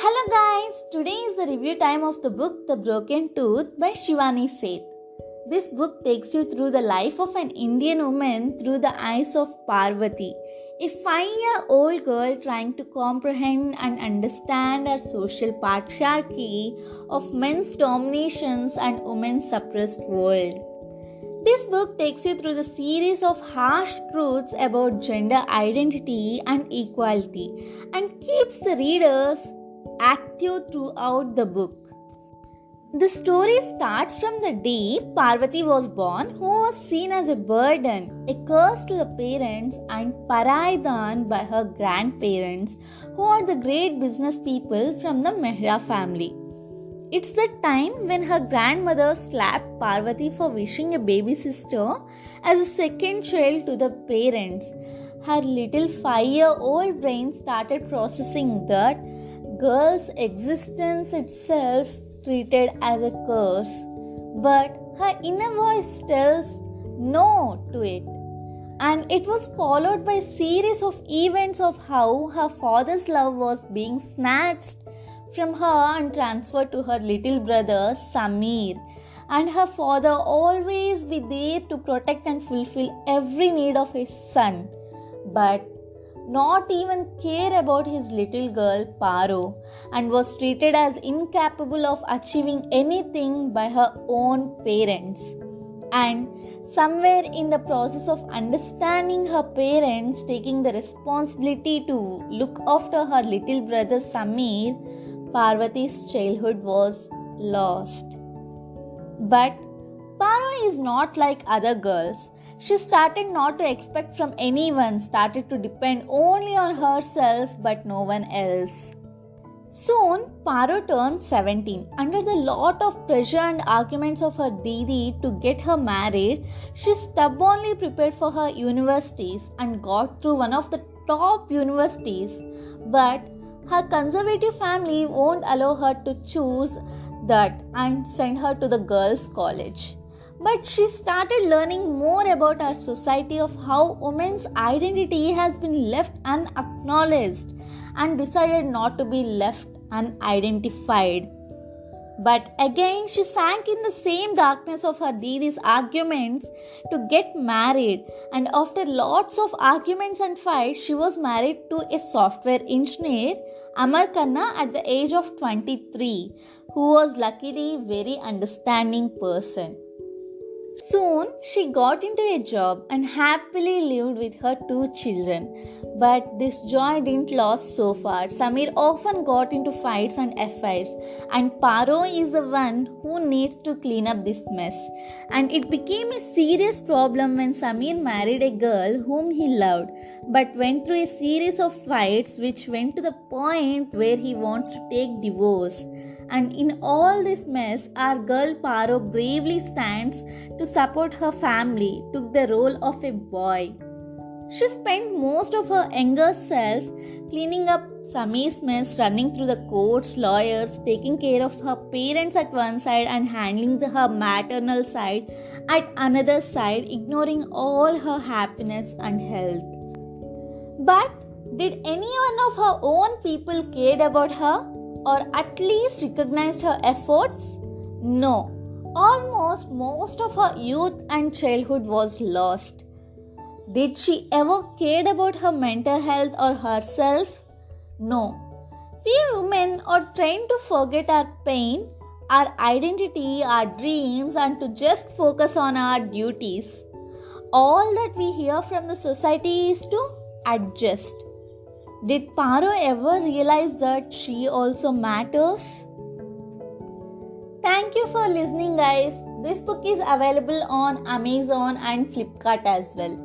Hello guys, today is the review time of the book The Broken Tooth by Shivani Seth. This book takes you through the life of an Indian woman through the eyes of Parvati, a 5-year-old girl trying to comprehend and understand our social patriarchy of men's dominations and women's suppressed world. This book takes you through the series of harsh truths about gender identity and equality and keeps the readers active throughout the book. The story starts from the day Parvati was born, who was seen as a burden, a curse to the parents, and Paraidan by her grandparents, who are the great business people from the Mehra family. It's the time when her grandmother slapped Parvati for wishing a baby sister as a second child to the parents. Her little 5-year-old brain started processing that girl's existence itself treated as a curse, but her inner voice tells no to it. And it was followed by a series of events of how her father's love was being snatched from her and transferred to her little brother Samir, and her father always be there to protect and fulfill every need of his son, but not even care about his little girl Paro, and was treated as incapable of achieving anything by her own parents. And somewhere in the process of understanding her parents taking the responsibility to look after her little brother Samir, Parvati's childhood was lost. But Paro is not like other girls. She started not to expect from anyone, started to depend only on herself but no one else. Soon, Paro turned 17. Under the lot of pressure and arguments of her Didi to get her married, she stubbornly prepared for her universities and got through one of the top universities. But her conservative family won't allow her to choose that and send her to the girls' college. But she started learning more about our society of how women's identity has been left unacknowledged and decided not to be left unidentified. But again, she sank in the same darkness of her Didi's arguments to get married, and after lots of arguments and fights, she was married to a software engineer, Amar Khanna, at the age of 23, who was luckily a very understanding person. Soon, she got into a job and happily lived with her 2 children. But this joy didn't last so far. Samir often got into fights and affairs, and Paro is the one who needs to clean up this mess. And it became a serious problem when Samir married a girl whom he loved, but went through a series of fights which went to the point where he wants to take divorce. And in all this mess, our girl Paro bravely stands to support her family, took the role of a boy. She spent most of her younger self cleaning up Samir's mess, running through the courts, lawyers, taking care of her parents at one side and handling her maternal side at another side, ignoring all her happiness and health. But did any one of her own people cared about her? Or at least recognized her efforts? No. Almost most of her youth and childhood was lost. Did she ever cared about her mental health or herself? No. We women are trained to forget our pain, our identity, our dreams, and to just focus on our duties. All that we hear from the society is to adjust. Did Paro ever realize that she also matters? Thank you for listening, guys. This book is available on Amazon and Flipkart as well.